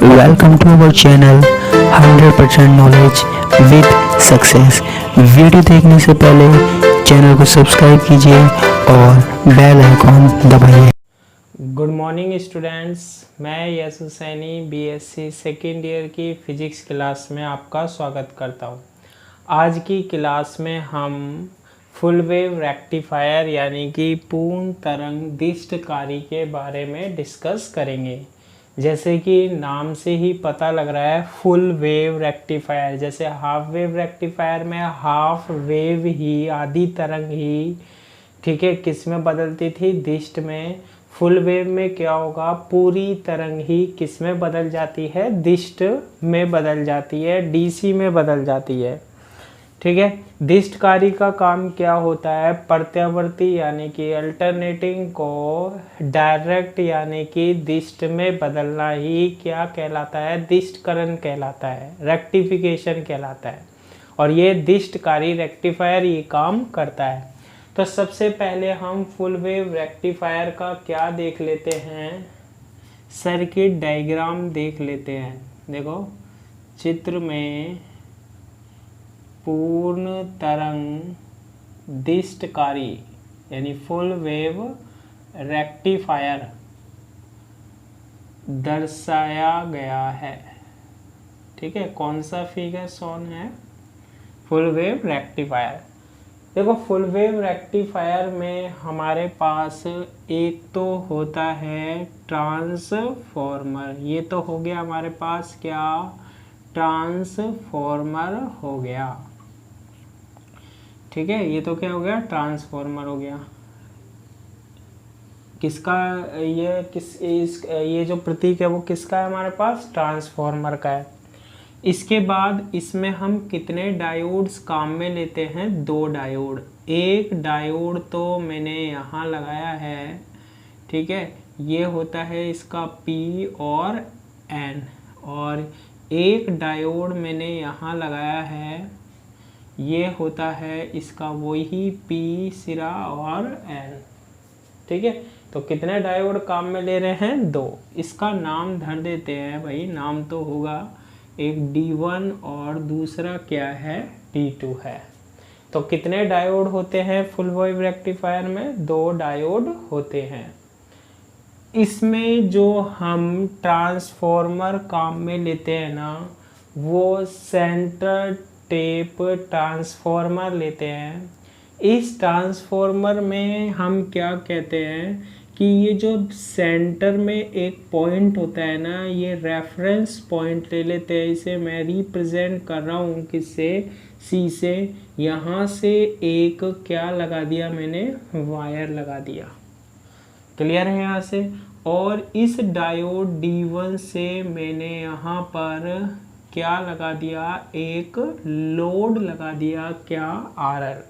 Welcome to our channel 100% knowledge with success. Video देखने से पहले चैनल को सब्सक्राइब कीजिए और बेल आइकॉन दबाइए। गुड मॉर्निंग स्टूडेंट्स, मैं S Husaini BSc second year की फ़िज़िक्स क्लास में आपका स्वागत करता हूं। आज की क्लास में हम फुल वेव रेक्टिफायर यानी कि पूर्ण तरंग दिष्टकारी के बारे में डिस्कस करेंगे। जैसे कि नाम से ही पता लग रहा है फुल वेव रेक्टिफायर, जैसे हाफ वेव रेक्टिफायर में हाफ वेव ही, आधी तरंग ही, ठीक है, किस में बदलती थी, दिष्ट में। फुल वेव में क्या होगा, पूरी तरंग ही किस में बदल जाती है, दिष्ट में बदल जाती है, डीसी में बदल जाती है। ठीक है, दिष्टकारी का काम क्या होता है, प्रत्यावर्ती यानी कि अल्टरनेटिंग को डायरेक्ट यानी कि दिष्ट में बदलना ही क्या कहलाता है, दिष्टकरण कहलाता है, रेक्टिफिकेशन कहलाता है। और ये दिष्टकारी रेक्टिफायर ये काम करता है। तो सबसे पहले हम फुल वेव रेक्टिफायर का क्या देख लेते हैं, सर्किट डायग्राम देख लेते हैं। देखो चित्र में पूर्ण तरंग दिष्टकारी यानी फुल वेव रेक्टिफायर दर्शाया गया है। ठीक है, कौन सा फिगर शोन है, फुल वेव रेक्टिफायर। देखो फुल वेव रेक्टिफायर में हमारे पास एक तो होता है ट्रांसफॉर्मर, ये तो हो गया हमारे पास क्या, ट्रांसफॉर्मर हो गया। ठीक है, ये तो क्या हो गया, ट्रांसफॉर्मर हो गया। किसका ये जो प्रतीक है वो किसका है हमारे पास, ट्रांसफॉर्मर का है। इसके बाद इसमें हम कितने डायोड्स काम में लेते हैं, दो डायोड। एक डायोड तो मैंने यहाँ लगाया है, ठीक है, ये होता है इसका P और N, और एक डायोड मैंने यहाँ लगाया है, ये होता है इसका वही P सिरा और N। ठीक है, तो कितने डायोड काम में ले रहे हैं, दो। इसका नाम धर देते हैं भाई, नाम तो होगा, एक D1 और दूसरा क्या है, D2 है। तो कितने डायोड होते हैं फुल वेव रेक्टिफायर में, दो डायोड होते हैं। इसमें जो हम ट्रांसफॉर्मर काम में लेते हैं ना, वो सेंटर टेप ट्रांसफॉर्मर लेते हैं। इस ट्रांसफॉर्मर में हम क्या कहते हैं कि ये जो सेंटर में एक पॉइंट होता है ना, ये रेफरेंस पॉइंट ले लेते हैं। इसे मैं रिप्रेजेंट कर रहा हूँ किससे, सी से। यहाँ से एक क्या लगा दिया मैंने, वायर लगा दिया। क्लियर है यहाँ से। और इस डायोड D1 से मैंने यहाँ पर क्या लगा दिया, एक लोड लगा दिया, क्या, RL।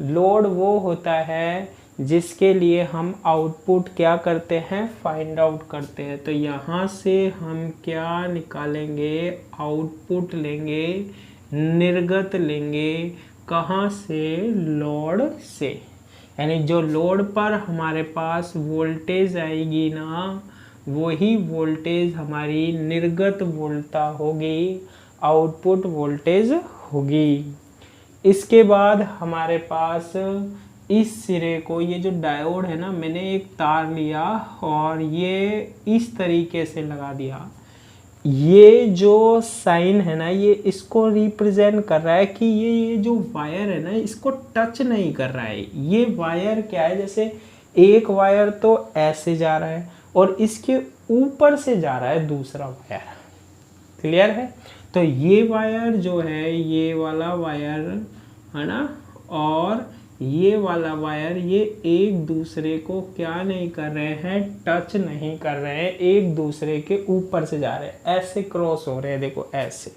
लोड वो होता है जिसके लिए हम आउटपुट क्या करते हैं, फाइंड आउट करते हैं। तो यहाँ से हम क्या निकालेंगे, आउटपुट लेंगे, निर्गत लेंगे, कहाँ से, लोड से। यानी जो लोड पर हमारे पास वोल्टेज आएगी ना, वही वोल्टेज हमारी निर्गत वोल्टता होगी, आउटपुट वोल्टेज होगी। इसके बाद हमारे पास इस सिरे को, ये जो डायोड है ना, मैंने एक तार लिया और ये इस तरीके से लगा दिया। ये जो साइन है ना, ये इसको रिप्रेजेंट कर रहा है कि ये जो वायर है ना, इसको टच नहीं कर रहा है। ये वायर क्या है, जैसे एक वायर तो ऐसे जा रहा है और इसके ऊपर से जा रहा है दूसरा वायर। क्लियर है। तो ये वायर जो है, ये वाला वायर है ना, और ये वाला वायर, ये एक दूसरे को क्या नहीं कर रहे हैं, टच नहीं कर रहे हैं, एक दूसरे के ऊपर से जा रहे हैं, ऐसे क्रॉस हो रहे हैं। देखो ऐसे,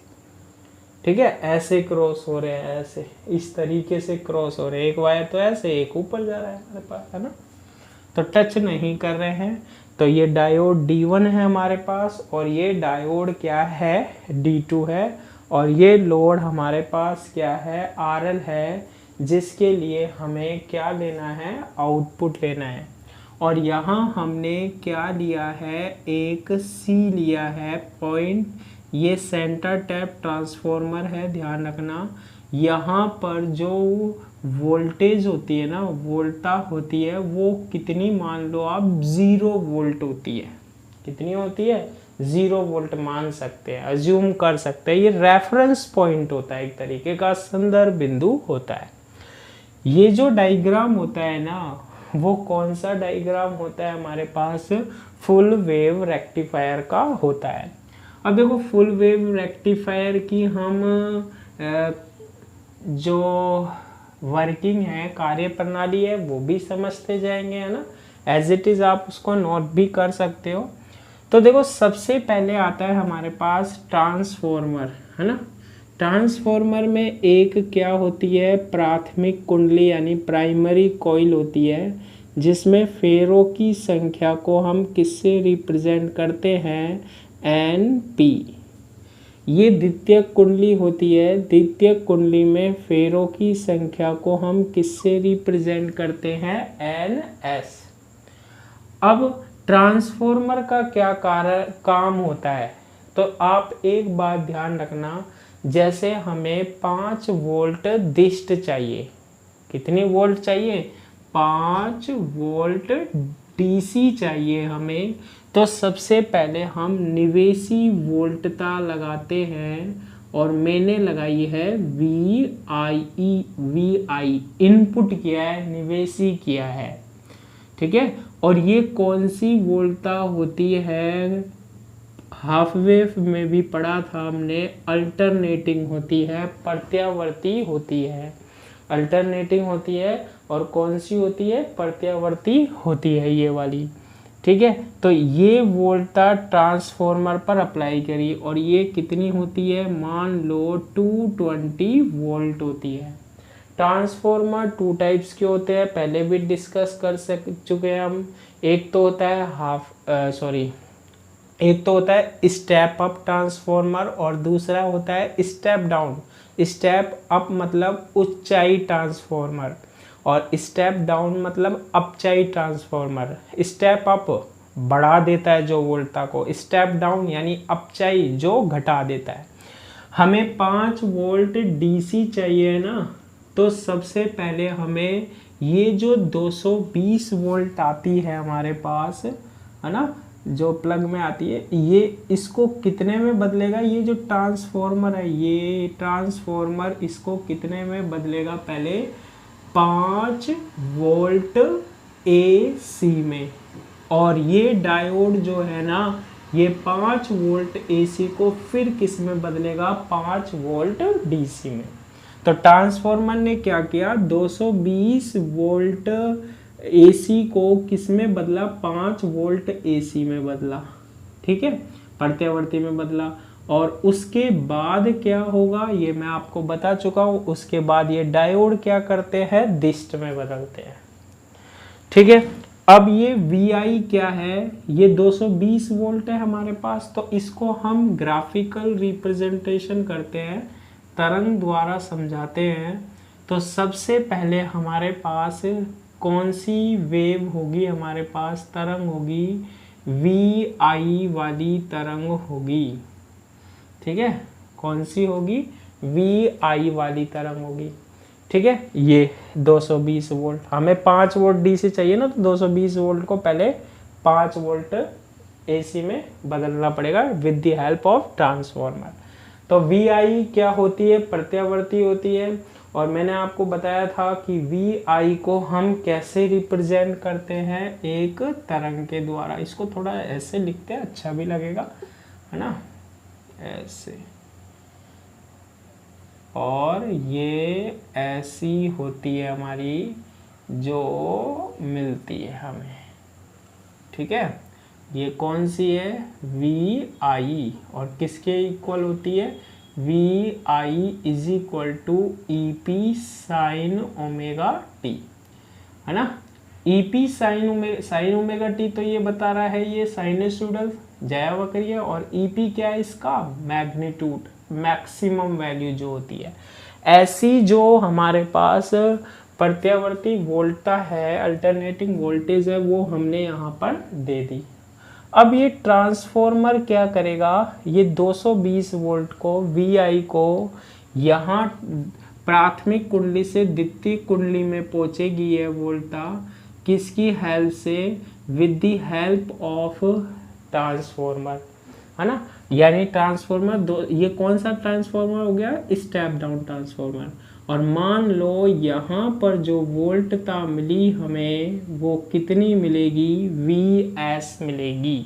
ठीक है, ऐसे क्रॉस हो रहे हैं, ऐसे इस तरीके से क्रॉस हो रहे हैं। एक वायर तो ऐसे, एक ऊपर जा रहा है हमारे पास, है ना, तो टच नहीं कर रहे हैं। तो ये डायोड D1 है हमारे पास, और ये डायोड क्या है, D2 है, और ये लोड हमारे पास क्या है, RL है, जिसके लिए हमें क्या लेना है, आउटपुट लेना है। और यहाँ हमने क्या लिया है, एक C लिया है पॉइंट। ये सेंटर टैप ट्रांसफॉर्मर है, ध्यान रखना। यहाँ पर जो वोल्टेज होती है ना, वोल्टा होती है, वो कितनी मान लो आप 0 वोल्ट होती है। कितनी होती है? 0 वोल्ट मान सकते हैं, अज्यूम कर सकते हैं। ये रेफरेंस पॉइंट होता है, एक तरीके का संदर्भ बिंदु होता है। ये जो डायग्राम होता है ना, वो कौन सा डायग्राम होता है हमारे पास? फुल वेव रेक्टिफायर का होता है। अब देखो फुल वेव रेक्टिफायर की हम जो वर्किंग है, कार्य प्रणाली है, वो भी समझते जाएंगे, है ना। एज इट इज आप उसको नोट भी कर सकते हो। तो देखो सबसे पहले आता है हमारे पास ट्रांसफॉर्मर, है ना। ट्रांसफॉर्मर में एक क्या होती है, प्राथमिक कुंडली यानी प्राइमरी कॉइल होती है, जिसमें फेरों की संख्या को हम किससे रिप्रेजेंट करते हैं? NP। ये द्वितीयक कुंडली होती है। द्वितीयक कुंडली में फेरों की संख्या को हम किससे रिप्रेजेंट करते हैं? NS। अब ट्रांसफॉर्मर का क्या काम होता है? तो आप एक बात ध्यान रखना, जैसे हमें 5 वोल्ट दिष्ट चाहिए। कितनी वोल्ट चाहिए? 5 वोल्ट DC चाहिए हमें। तो सबसे पहले हम निवेशी वोल्टता लगाते हैं, और मैंने लगाई है VI। इनपुट किया है, निवेशी किया है, ठीक है। और ये कौन सी वोल्टता होती है? हाफ वेव में भी पढ़ा था हमने, अल्टरनेटिंग होती है, प्रत्यावर्ती होती है। अल्टरनेटिंग होती है, और कौन सी होती है? प्रत्यावर्ती होती है ये वाली, ठीक है। तो ये वोल्टता ट्रांसफॉर्मर पर अप्लाई करी, और ये कितनी होती है? मान लो 220 वोल्ट होती है। ट्रांसफॉर्मर 2 टाइप्स के होते हैं, पहले भी डिस्कस कर चुके हैं हम। एक तो होता है स्टेप अप ट्रांसफॉर्मर, और दूसरा होता है स्टेप डाउन। स्टेप अप मतलब ऊंचाई ट्रांसफॉर्मर, और स्टेप डाउन मतलब अपचाई ट्रांसफॉर्मर। स्टेप अप बढ़ा देता है जो वोल्टता को, स्टेप डाउन यानी अपचाई जो घटा देता है। हमें 5 वोल्ट DC चाहिए ना, तो सबसे पहले हमें ये जो 220 वोल्ट आती है हमारे पास, है ना, जो प्लग में आती है, ये इसको कितने में बदलेगा? ये जो ट्रांसफॉर्मर है, ये ट्रांसफॉर्मर इसको कितने में बदलेगा? पहले 5 वोल्ट AC में। और ये डायोड जो है ना, ये 5 वोल्ट AC को फिर किस में बदलेगा? 5 वोल्ट DC में। तो ट्रांसफॉर्मर ने क्या किया? 220 वोल्ट AC को किस में बदला? 5 वोल्ट AC में बदला, ठीक है, प्रत्यावर्ती में बदला। और उसके बाद क्या होगा ये मैं आपको बता चुका हूँ। उसके बाद ये डायोड क्या करते हैं? दिष्ट में बदलते हैं, ठीक है। अब ये VI क्या है? ये 220 वोल्ट है हमारे पास, तो इसको हम ग्राफिकल रिप्रेजेंटेशन करते हैं, तरंग द्वारा समझाते हैं। तो सबसे पहले हमारे पास कौन सी वेव होगी? हमारे पास तरंग होगी, VI वाली तरंग होगी, ठीक है। कौन सी होगी? VI वाली तरंग होगी, ठीक है। ये 220 वोल्ट, हमें 5 वोल्ट DC चाहिए ना, तो 220 वोल्ट को पहले 5 वोल्ट AC में बदलना पड़ेगा with the help of transformer. तो VI क्या होती है? प्रत्यावर्ती होती है। और मैंने आपको बताया था कि VI को हम कैसे रिप्रेजेंट करते हैं? एक तरंग के द्वारा। इसको थोड़ा ऐसे लिखते हैं, अच्छा भी लगेगा, है ना, ऐसे। और ये ऐसी होती है हमारी जो मिलती है हमें, ठीक है। ये कौन सी है? VI। और किसके इक्वल होती है? VI is equal to EP sine omega T, है ना। EP साइन ओमेगा टी, तो ये बता रहा है ये साइनसोइडल ज्यावक्रिय। और EP क्या है इसका? मैग्नीट्यूड, मैक्सिमम वैल्यू जो होती है। ऐसी जो हमारे पास प्रत्यावर्ती वोल्टता है, अल्टरनेटिंग वोल्टेज है, वो हमने यहाँ पर दे दी। अब ये ट्रांसफॉर्मर क्या करेगा, ये 220 वोल्ट को VI को यहाँ प्राथमिक कुंडली से द्वितीय कुंडली में पहुंचेगी ये वोल्टता, किसकी हेल्प से, with the help of transformer, है ना। यानी ट्रांसफॉर्मर ये कौन सा ट्रांसफॉर्मर हो गया, स्टेप डाउन ट्रांसफॉर्मर। और मान लो यहाँ पर जो वोल्टता मिली हमें वो कितनी मिलेगी, VS मिलेगी।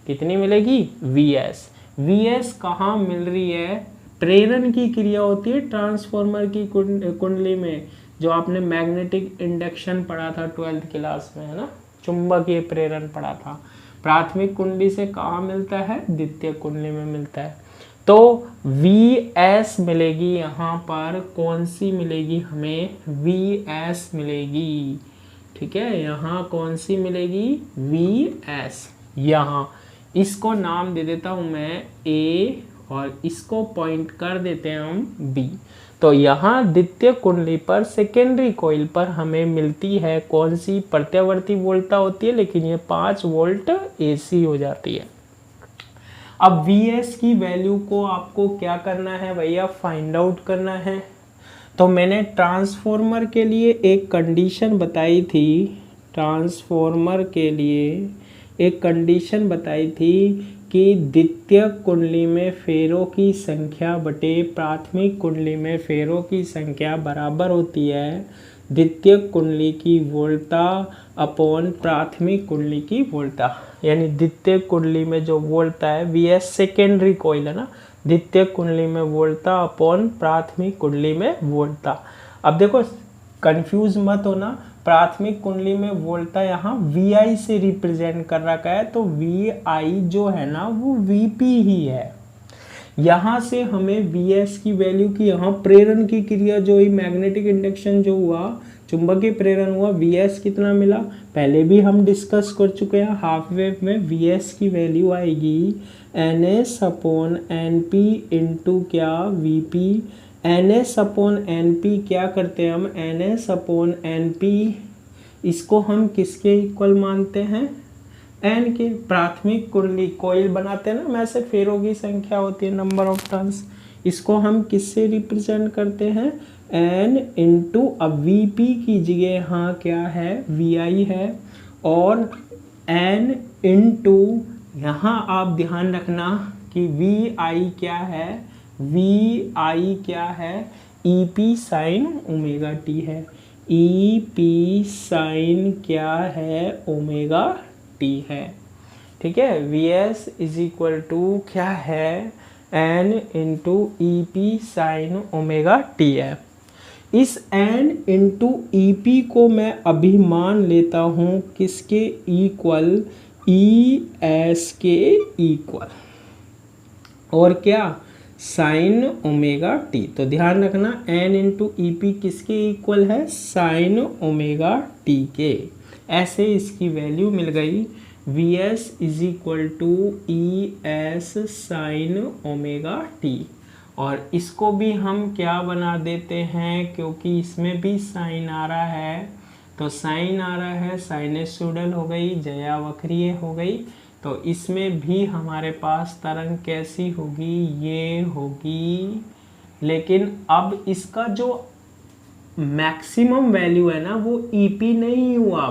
कितनी मिलेगी, VS। VS कहाँ मिल रही है, प्रेरण की क्रिया होती है ट्रांसफॉर्मर की कुंडली में, जो आपने मैग्नेटिक इंडक्शन पढ़ा था 12th क्लास में, है ना, चुंबकीय प्रेरण पढ़ा था। प्राथमिक कुंडली से कहाँ मिलता है, द्वितीय कुंडली में मिलता है। तो VS मिलेगी यहाँ पर, कौन सी मिलेगी हमें, VS मिलेगी। ठीक है, यहाँ कौन सी मिलेगी, VS। यहाँ इसको नाम दे देता हूँ मैं A और इसको पॉइंट कर देते हैं हम B। तो यहाँ द्वितीय कुंडली पर सेकेंडरी कॉइल पर हमें मिलती है कौन सी, प्रत्यावर्ती वोल्टता होती है, लेकिन ये 5 वोल्ट AC हो जाती है। अब VS की वैल्यू को आपको क्या करना है भैया, फाइंड आउट करना है। तो मैंने ट्रांसफॉर्मर के लिए एक कंडीशन बताई थी, ट्रांसफॉर्मर के लिए एक कंडीशन बताई थी कि द्वितीय कुंडली में फेरों की संख्या बटे प्राथमिक कुंडली में फेरों की संख्या बराबर होती है द्वितीय कुंडली की वोल्टता अपॉन प्राथमिक कुंडली की वोल्टता। यानी द्वितीय कुंडली में जो वोल्टता है VS सेकेंडरी कॉइल है ना, द्वितीय कुंडली में वोल्टता अपॉन प्राथमिक कुंडली में वोल्टता। अब देखो कंफ्यूज मत होना, प्राथमिक कुंडली में वोल्टता यहाँ VI से रिप्रेजेंट कर रखा है, तो VI जो है ना वो VP ही है। यहाँ से हमें VS की वैल्यू की, यहाँ प्रेरण की क्रिया जो हुई, मैग्नेटिक इंडक्शन जो हुआ, चुंबकीय प्रेरण हुआ, VS कितना मिला, पहले भी हम डिस्कस कर चुके हैं। हाफ वेव में VS की वैल्यू आएगी NS अपॉन NP इंटू क्या, VP। NS अपॉन NP क्या करते हैं हम, NS अपॉन NP इसको हम किसके इक्वल मानते हैं, N के। प्राथमिक कुंडली कॉइल बनाते हैं ना, में से फेरों की संख्या होती है, नंबर ऑफ टर्न्स, इसको हम किससे रिप्रेजेंट करते हैं, N इंटू, अब VP की जगह यहाँ क्या है, VI है, और N इंटू यहाँ आप ध्यान रखना कि VI क्या है, VI क्या है, EP साइन ओमेगा टी है, EP साइन क्या है, ओमेगा टी है। ठीक है, VS इज इक्वल टू क्या है, N into EP sine omega T है। इस N इंटू EP को मैं अभी मान लेता हूँ किसके इक्वल, ES के इक्वल, और क्या, साइन ओमेगा टी। तो ध्यान रखना N इंटू EP किसके इक्वल है, साइन ओमेगा टी के। ऐसे इसकी वैल्यू मिल गई, VS is equal to ES sine omega T. और इसको भी हम क्या बना देते हैं, क्योंकि इसमें भी साइन आ रहा है, तो साइन आ रहा है, साइनसोइडल हो गई, ज्यावक्रीय हो गई, तो इसमें भी हमारे पास तरंग कैसी होगी, ये होगी। लेकिन अब इसका जो मैक्सिमम वैल्यू है ना वो EP नहीं हुआ,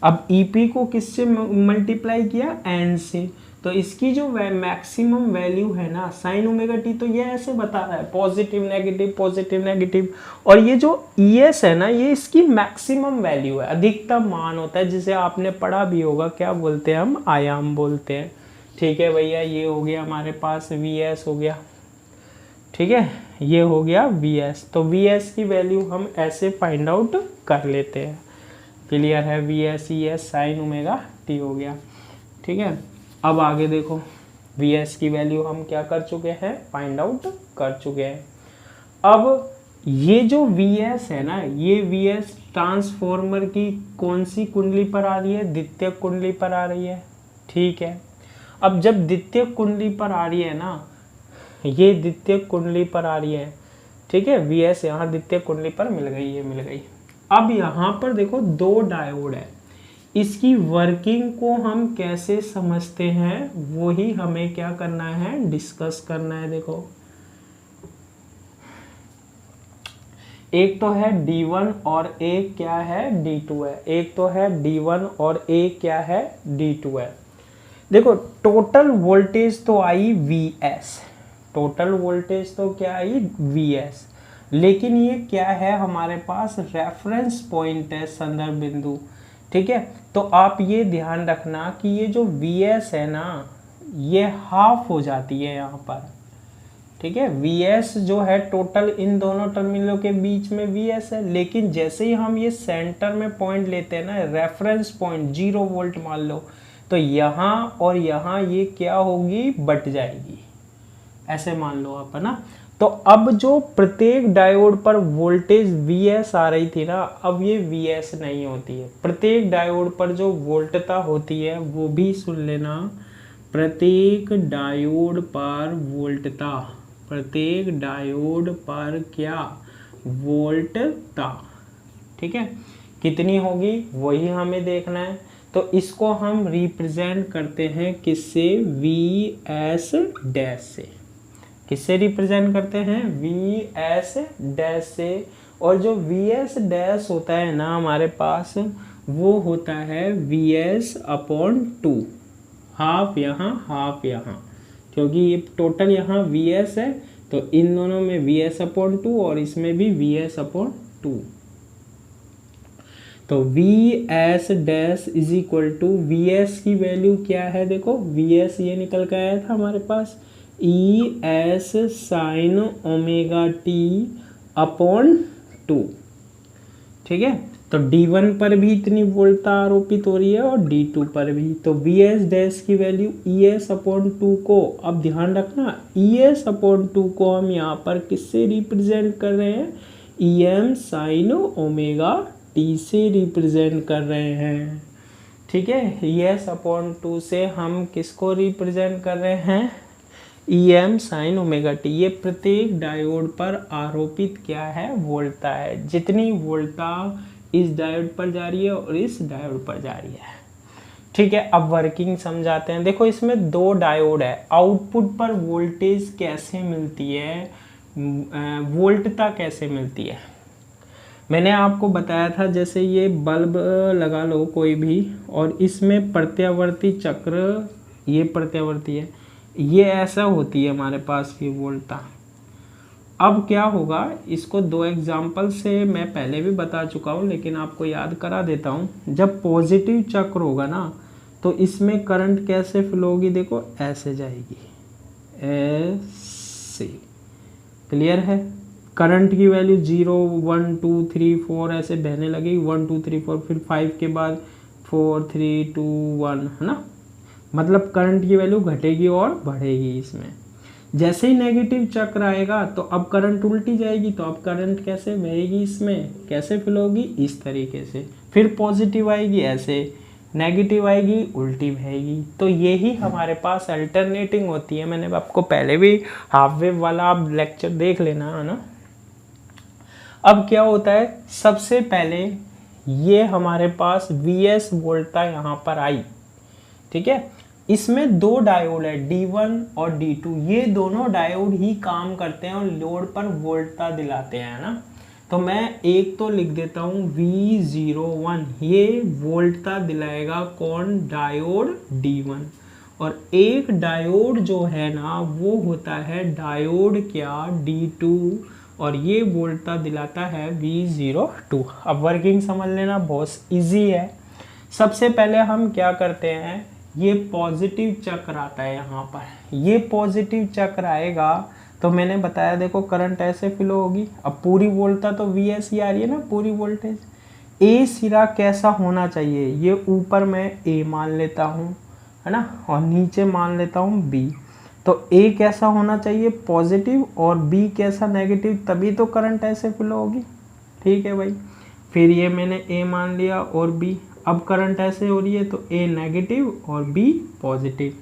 अब EP को किससे मल्टीप्लाई किया, N से, तो इसकी जो मैक्सिमम वैल्यू है ना साइन ओमेगा टी, तो ये ऐसे बता रहा है पॉजिटिव नेगेटिव पॉजिटिव नेगेटिव, और ये जो ES है ना ये इसकी मैक्सिमम वैल्यू है, अधिकतम मान होता है, जिसे आपने पढ़ा भी होगा, क्या बोलते हैं हम, आयाम बोलते हैं। ठीक है भैया, ये हो गया हमारे पास VS हो गया, ठीक है, ये हो गया VS। तो VS की वैल्यू हम ऐसे फाइंड आउट कर लेते हैं, क्लियर है, VS ES sine omega T हो गया। ठीक है, अब आगे देखो, VS की वैल्यू हम क्या कर चुके हैं, फाइंड आउट कर चुके हैं। अब ये जो VS है ना, ये VS ट्रांसफॉर्मर की कौन सी कुंडली पर आ रही है, द्वितीय कुंडली पर आ रही है। ठीक है, अब जब द्वितीय कुंडली पर आ रही है ना, ये द्वितीय कुंडली पर आ रही है, ठीक है, VS यहाँ द्वितीय कुंडली पर मिल गई, ये मिल गई। अब यहाँ पर देखो दो डायोड है, इसकी वर्किंग को हम कैसे समझते हैं वो ही हमें क्या करना है, डिस्कस करना है। देखो एक तो है D1 और एक क्या है, D2 है। एक तो है D1 और एक क्या है, D2 है। देखो टोटल वोल्टेज तो आई Vs, टोटल वोल्टेज तो क्या आई Vs, लेकिन ये क्या है, हमारे पास रेफरेंस पॉइंट है, संदर्भ बिंदु। ठीक है, तो आप ये ध्यान रखना कि ये जो Vs है ना, ये हाफ हो जाती है यहाँ पर। ठीक है, Vs जो है टोटल इन दोनों टर्मिनलों के बीच में Vs है, लेकिन जैसे ही हम ये सेंटर में पॉइंट लेते हैं ना, रेफरेंस पॉइंट 0 वोल्ट मान लो, तो यहाँ और यहाँ ये क्या होगी, बट जाएगी, ऐसे मान लो आप, है ना। तो अब जो प्रत्येक डायोड पर वोल्टेज Vs आ रही थी ना, अब ये Vs नहीं होती है। प्रत्येक डायोड पर जो वोल्टता होती है वो भी सुन लेना, प्रत्येक डायोड पर वोल्टता, प्रत्येक डायोड पर क्या, वोल्टता। ठीक है, कितनी होगी वही हमें देखना है। तो इसको हम रिप्रेजेंट करते हैं किससे, Vs डैश से। किससे रिप्रेजेंट करते हैं, Vs डैश से। और जो Vs डैश होता है ना हमारे पास, वो होता है Vs अपॉन 2, हाफ यहाँ हाफ यहाँ, क्योंकि ये टोटल यहाँ Vs है, तो इन दोनों में Vs अपॉन 2 और इसमें भी Vs अपॉन 2। तो Vs dash is equal to, Vs की वैल्यू क्या है, देखो Vs ये निकल के आया था हमारे पास, Es sine omega t upon 2। ठीक है, तो D1 पर भी इतनी वोल्टता आरोपित हो रही है और D2 पर भी। तो Vs डैश की वैल्यू Es अपॉन 2 को, अब ध्यान रखना, Es अपॉन 2 को हम यहाँ पर किससे रिप्रेजेंट कर रहे हैं, Em साइन ओमेगा t से रिप्रेजेंट कर रहे हैं। ठीक है, Es अपॉन 2 से हम किसको रिप्रेजेंट कर रहे हैं, Em साइन ओमेगा t। ये प्रत्येक डायोड पर आरोपित क्या है, वोल्टता है, जितनी वोल्टता इस डायोड पर जा रही है और इस डायोड पर जा रही है। ठीक है, अब वर्किंग समझाते हैं। देखो इसमें दो डायोड है, आउटपुट पर वोल्टेज कैसे मिलती है, वोल्टता कैसे मिलती है। मैंने आपको बताया था, जैसे ये बल्ब लगा लो कोई भी, और इसमें प्रत्यावर्ती चक्र, ये प्रत्यावर्ती है, ये ऐसा होती है हमारे पास की वोल्टता। अब क्या होगा, इसको दो एग्जाम्पल से मैं पहले भी बता चुका हूँ, लेकिन आपको याद करा देता हूँ। जब पॉजिटिव चक्र होगा ना, तो इसमें करंट कैसे फ्लो होगी, देखो ऐसे जाएगी, ऐसे, क्लियर है। करंट की वैल्यू 0 1 2 3 4 ऐसे बहने लगेगी, 1 2 3 4, फिर 5 के बाद 4 3 2 1, है ना। मतलब करंट की वैल्यू घटेगी और बढ़ेगी इसमें। जैसे ही नेगेटिव चक्र आएगा तो अब करंट उल्टी जाएगी, तो अब करंट कैसे बहेगी, इसमें कैसे फ्लो होगी, इस तरीके से। फिर पॉजिटिव आएगी ऐसे, नेगेटिव आएगी उल्टी बहेगी। तो यही हमारे पास अल्टरनेटिंग होती है। मैंने आपको पहले भी हाफ वेव वाला आप लेक्चर देख लेना, है ना। अब क्या होता है, सबसे पहले ये हमारे पास Vs वोल्टता यहाँ पर आई। ठीक है, इसमें दो डायोड है, D1 और D2। ये दोनों डायोड ही काम करते हैं और लोड पर वोल्टता दिलाते हैं, ना। तो मैं एक तो लिख देता हूँ V01, ये वोल्टता दिलाएगा कौन, डायोड D1। और एक डायोड जो है ना, वो होता है डायोड क्या, D2, और ये वोल्टता दिलाता है V02। अब वर्किंग समझ लेना, बहुत इजी है। सबसे पहले हम क्या करते हैं, ये पॉजिटिव चक्र आता है यहाँ पर, ये पॉजिटिव चक्र आएगा तो मैंने बताया, देखो करंट ऐसे फ्लो होगी। अब पूरी वोल्टता तो Vs ही आ रही है ना, पूरी वोल्टेज। ए सिरा कैसा होना चाहिए, ये ऊपर मैं A मान लेता हूँ, है ना, और नीचे मान लेता हूँ B। तो A कैसा होना चाहिए, पॉजिटिव, और B कैसा, नेगेटिव, तभी तो करंट ऐसे फ्लो होगी। ठीक है भाई, फिर ये मैंने A मान लिया और B। अब करंट ऐसे हो रही है तो A नेगेटिव और B पॉजिटिव।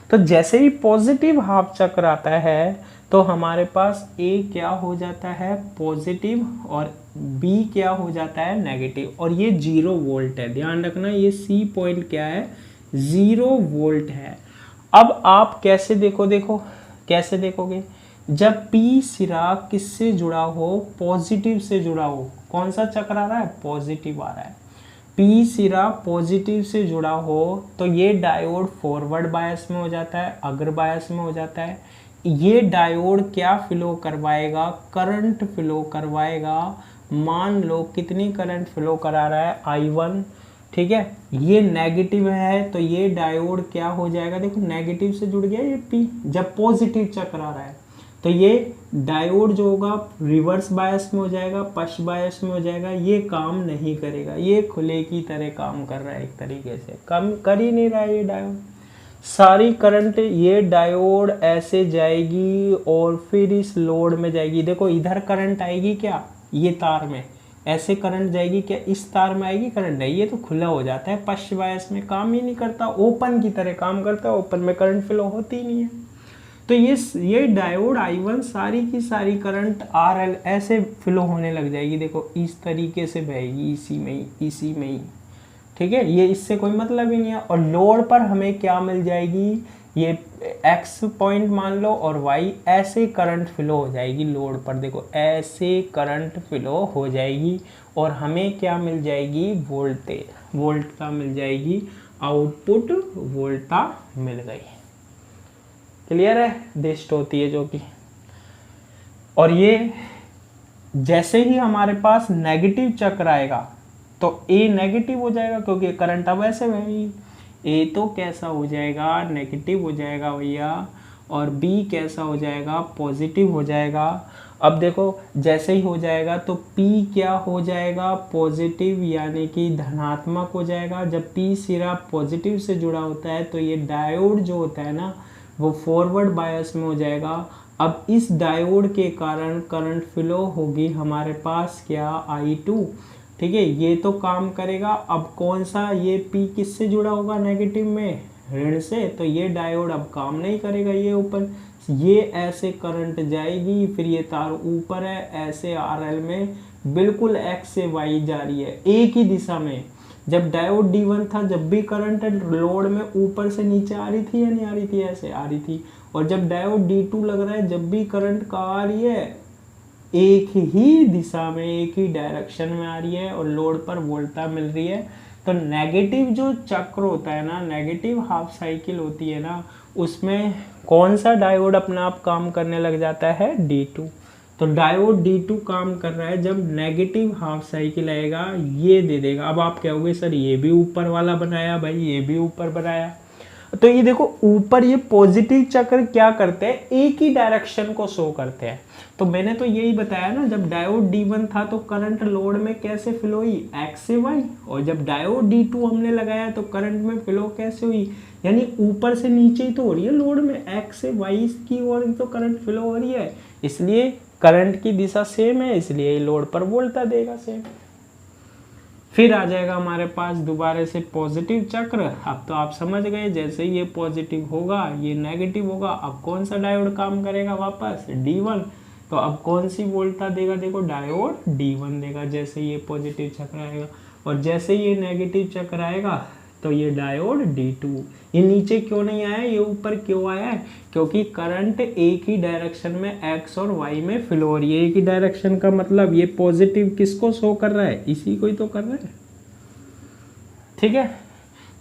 तो जैसे ही पॉजिटिव हाफ चक्र आता है तो हमारे पास A क्या हो जाता है पॉजिटिव और B क्या हो जाता है नेगेटिव, और ये 0 वोल्ट है। ध्यान रखना ये C पॉइंट क्या है 0 वोल्ट है। अब आप कैसे देखो कैसे देखोगे, जब P सिरा किससे जुड़ा हो पॉजिटिव से जुड़ा हो, कौन सा चक्र आ रहा है पॉजिटिव आ रहा है, P सिरा पॉजिटिव से जुड़ा हो तो ये डायोड फॉरवर्ड बायस में हो जाता है, अग्र बायस में हो जाता है। ये डायोड क्या फ्लो करवाएगा करंट फ्लो करवाएगा, मान लो कितनी करंट फ्लो करा रहा है I1, ठीक है। ये नेगेटिव है तो ये डायोड क्या हो जाएगा, देखो नेगेटिव से जुड़ गया ये P, जब पॉजिटिव चक्र आ रहा है तो ये डायोड जो होगा रिवर्स बायस में हो जाएगा, पश्च बायस में हो जाएगा, ये काम नहीं करेगा, ये खुले की तरह काम कर रहा है, एक तरीके से काम कर ही नहीं रहा है ये डायोड। सारी करंट ये डायोड ऐसे जाएगी और फिर इस लोड में जाएगी। देखो इधर करंट आएगी क्या, ये तार में ऐसे करंट जाएगी क्या, इस तार में आएगी करंट नहीं, ये तो खुला हो जाता है, पश्च बायस में काम ही नहीं करता, ओपन की तरह काम करता है, ओपन में करंट फ्लो होती ही नहीं है। तो ये डायोड I1 सारी की सारी करंट RL ऐसे फ्लो होने लग जाएगी, देखो इस तरीके से बहेगी इसी में ही, ठीक है। ये इससे कोई मतलब ही नहीं है। और लोड पर हमें क्या मिल जाएगी, ये X पॉइंट मान लो और Y, ऐसे करंट फ्लो हो जाएगी लोड पर, देखो ऐसे करंट फ्लो हो जाएगी और हमें क्या मिल जाएगी वोल्टता मिल जाएगी, आउटपुट वोल्टता मिल गई। क्लियर है, दिष्ट होती है जो कि, और ये जैसे ही हमारे पास नेगेटिव चक्र आएगा तो A नेगेटिव हो जाएगा क्योंकि करंट अब ऐसे बहेगी। A तो कैसा हो जाएगा नेगेटिव हो जाएगा भैया, और B कैसा हो जाएगा पॉजिटिव हो जाएगा। अब देखो जैसे ही हो जाएगा तो P क्या हो जाएगा पॉजिटिव यानी कि धनात्मक हो जाएगा। जब P सिरा पॉजिटिव से जुड़ा होता है तो ये डायोड जो होता है ना वो फॉरवर्ड बायस में हो जाएगा। अब इस डायोड के कारण करंट फ्लो होगी हमारे पास क्या I2, ठीक है, ये तो काम करेगा। अब कौन सा, ये P किससे जुड़ा होगा नेगेटिव में, ऋण से, तो ये डायोड अब काम नहीं करेगा, ये ओपन, ये ऐसे करंट जाएगी, फिर ये तार ऊपर है ऐसे RL में बिल्कुल X से Y जा रही है एक ही दिशा में। जब डायोड D1 था जब भी करंट लोड में ऊपर से नीचे आ रही थी या नहीं आ रही थी, ऐसे आ रही थी। और जब डायोड D2 लग रहा है जब भी करंट कहाँ आ रही है, एक ही दिशा में एक ही डायरेक्शन में आ रही है और लोड पर वोल्टता मिल रही है। तो नेगेटिव जो चक्र होता है ना, नेगेटिव हाफ साइकिल होती है ना, उसमें कौन सा डायोड अपना आप काम करने लग जाता है D2। तो डायोड D2 काम कर रहा है, जब नेगेटिव हाफ साइकिल आएगा ये दे देगा। अब आप कहोगे सर ये भी ऊपर वाला बनाया, भाई ये भी ऊपर बनाया, तो ये देखो ऊपर ये पॉजिटिव चक्र क्या करते हैं, एक ही डायरेक्शन को शो करते हैं। तो मैंने तो यही बताया ना, जब डायोड D1 था तो करंट लोड में कैसे फ्लो हुई X से Y, और जब डायोड D2 हमने लगाया तो करंट में फ्लो कैसे हुई, यानी ऊपर से नीचे ही तो हो रही है लोड में, X से Y की ओर तो करंट फ्लो हो रही है, इसलिए करंट की दिशा सेम है, इसलिए लोड पर वोल्टता देगा सेम। फिर आ जाएगा हमारे पास दोबारा से पॉजिटिव चक्र। अब तो आप समझ गए, जैसे ये पॉजिटिव होगा ये नेगेटिव होगा, अब कौन सा डायोड काम करेगा वापस D1, तो अब कौन सी वोल्टता देगा, देखो डायोड D1 देगा जैसे ये पॉजिटिव चक्र आएगा, और जैसे ये नेगेटिव चक्र आएगा तो ये डायोड D2। ये नीचे क्यों नहीं आया, ये ऊपर क्यों आया है, क्योंकि करंट एक ही डायरेक्शन में X और Y में फ्लो हो रही है। एक ही डायरेक्शन का मतलब ये पॉजिटिव किसको शो कर रहा है, इसी को ही तो कर रहा है, ठीक है।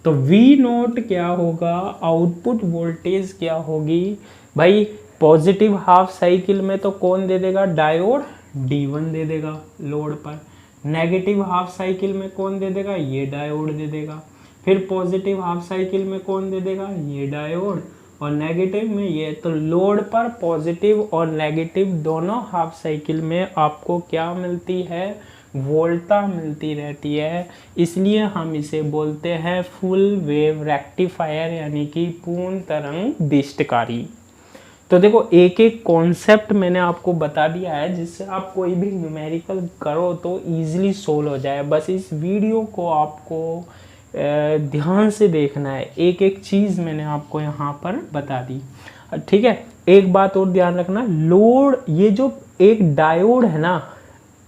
तो V0 क्या होगा, आउटपुट वोल्टेज क्या होगी भाई, पॉजिटिव हाफ साइकिल में तो कौन दे देगा, डायोड D1 दे देगा लोड पर, नेगेटिव हाफ साइकिल में कौन दे देगा, ये डायोड दे देगा, फिर पॉजिटिव हाफ साइकिल में कौन दे देगा, ये डायोड, और नेगेटिव में ये। तो लोड पर पॉजिटिव और नेगेटिव दोनों हाफ साइकिल में आपको क्या मिलती है, वोल्टता मिलती रहती है, इसलिए हम इसे बोलते हैं फुल वेव रेक्टिफायर यानी कि पूर्ण तरंग दिष्टकारी। तो देखो एक एक कॉन्सेप्ट मैंने आपको बता दिया है जिससे आप कोई भी न्यूमेरिकल करो तो इजीली सोल्व हो जाए। बस इस वीडियो को आपको ध्यान से देखना है, एक एक चीज़ मैंने आपको यहाँ पर बता दी, ठीक है। एक बात और ध्यान रखना, लोड, ये जो एक डायोड है ना,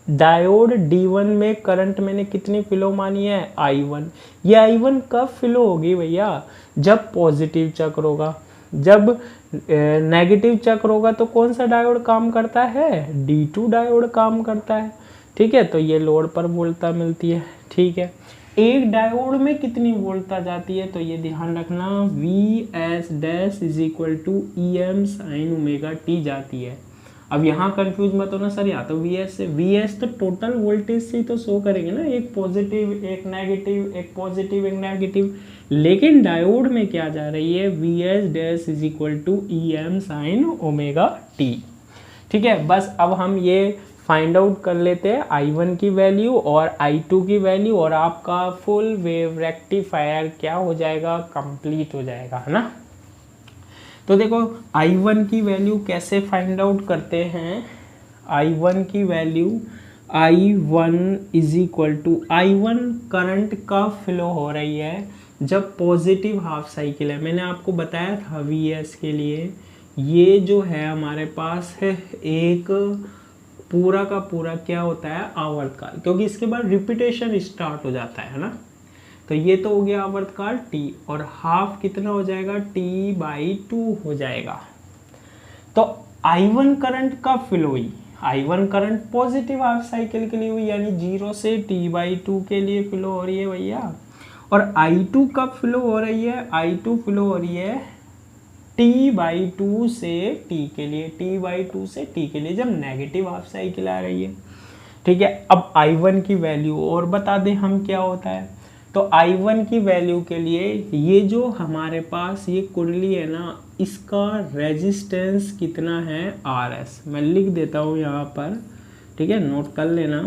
डायोड D1 में करंट मैंने कितनी फ्लो मानी है, I1। ये I1 कब फ्लो होगी भैया, जब पॉजिटिव चक्र होगा। जब नेगेटिव चक्र होगा तो कौन सा डायोड काम करता है, D2 डायोड काम करता है। ठीक है, तो ये लोड पर वोल्टता मिलती है। ठीक है, एक डायोड में कितनी वोल्टता जाती है, तो ये ध्यान रखना, VS dash is equal to EM sine omega T जाती है। अब यहाँ कंफ्यूज मत होना सर, या तो VS से, VS तो टोटल वोल्टेज से ही तो शो करेंगे ना, एक पॉजिटिव एक नेगेटिव, एक पॉजिटिव एक नेगेटिव, लेकिन डायोड में क्या जा रही है, VS dash is equal to EM sine omega T. ठीक है, बस अब हम ये फाइंड आउट कर लेते हैं I1 की वैल्यू और I2 की वैल्यू, और आपका फुल वेव रेक्टिफायर क्या हो जाएगा, कंप्लीट हो जाएगा, है ना। तो देखो I1 की वैल्यू कैसे फाइंड आउट करते हैं। I1 की value, I1 is equal to, I1 current कब फ्लो हो रही है, जब पॉजिटिव हाफ साइकिल है। मैंने आपको बताया था VS के लिए, ये जो है हमारे पास है एक पूरा का पूरा क्या होता है, आवर्तकाल, क्योंकि इसके बाद रिपीटेशन स्टार्ट हो जाता है ना। तो ये तो हो गया आवर्तकाल T, और हाफ कितना हो जाएगा, T/2 हो जाएगा। तो I1 करंट कब फ्लो हुई, I1 current positive half cycle के लिए हुई, यानी 0 से T/2 के लिए फ्लो हो रही है भैया। और I2 कब फ्लो हो रही है, I2 फ्लो हो रही है T/2 से T के लिए, T/2 से T के लिए, जब नेगेटिव हाफ साइकिल आ रही है। ठीक है, अब I1 की वैल्यू और बता दें हम क्या होता है। तो I1 की वैल्यू के लिए, ये जो हमारे पास ये कुंडली है ना, इसका रेजिस्टेंस कितना है, RS। मैं लिख देता हूँ यहाँ पर, ठीक है, नोट कर लेना।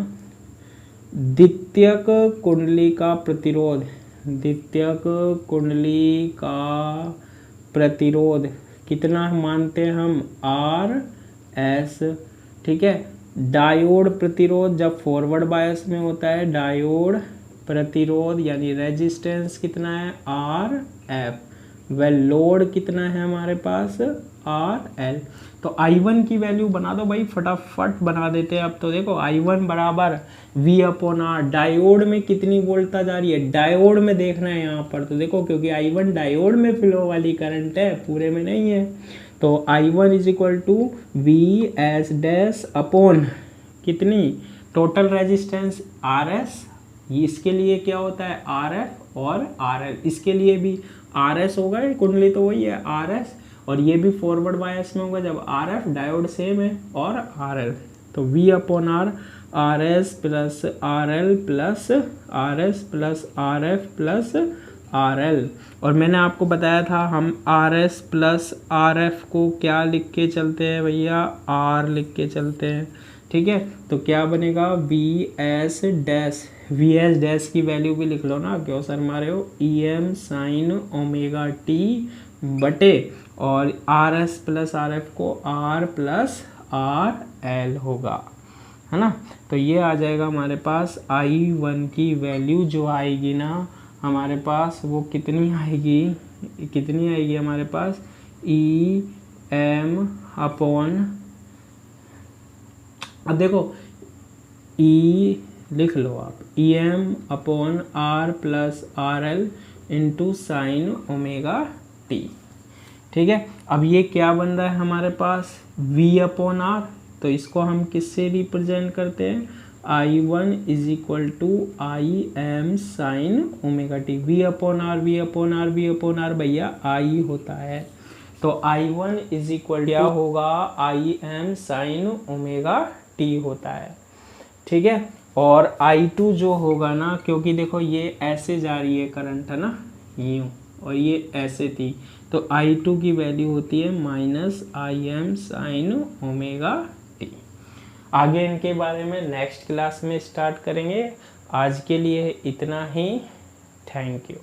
द्वितीयक कुंडली का प्रतिरोध, द्वितीयक कुंडली का प्रतिरोध कितना मानते हैं हम, RS। ठीक है, डायोड प्रतिरोध जब फॉरवर्ड बायस में होता है, डायोड प्रतिरोध यानी रेजिस्टेंस कितना है, RF। वह लोड कितना है हमारे पास, RL। तो I1 की वैल्यू बना दो भाई, फटाफट बना देते हैं। अब तो देखो I1 बराबर V/R, डायोड में कितनी वोल्टता जा रही है, डायोड में देखना है यहाँ पर। तो देखो क्योंकि I1 डायोड में फ्लो वाली करंट है, पूरे में नहीं है, तो I1 is equal to VS dash upon कितनी, टोटल रेजिस्टेंस RS, इसके लिए क्या होता है RF, और RL, इसके लिए भी RS होगा, कुंडली तो वही है RS, और ये भी फॉरवर्ड बायस में होगा जब RF, डायोड सेम है, और RL। तो V/R, RS plus RL plus RS plus RF plus RL। और मैंने आपको बताया था हम RS प्लस RF को क्या लिख के चलते हैं भैया, R लिख के चलते हैं। ठीक है, तो क्या बनेगा, VS डैश की वैल्यू भी लिख लो ना, क्यों सर मारे हो, EM साइन ओमेगा टी बटे, और RS प्लस RF को R प्लस RL होगा, है ना। तो ये आ जाएगा हमारे पास I1 की वैल्यू, जो आएगी ना हमारे पास, वो कितनी आएगी हमारे पास, EM अपॉन, अब देखो E लिख लो आप, EM upon R plus RL into sine omega T. ठीक है, अब ये क्या बन रहा है हमारे पास, V/R, तो इसको हम किससे रिप्रेजेंट करते हैं, I1 is equal to IM sine omega T. V/R भैया I होता है, तो I1 इज इक्वल क्या होगा, IM साइन ओमेगा टी होता है। ठीक है, और I2 जो होगा ना, क्योंकि देखो ये ऐसे जा रही है करंट, है ना, यूँ, और ये ऐसे थी, तो I2 की वैल्यू होती है -IM साइन ओमेगा टी। आगे इनके बारे में नेक्स्ट क्लास में स्टार्ट करेंगे। आज के लिए इतना ही, थैंक यू।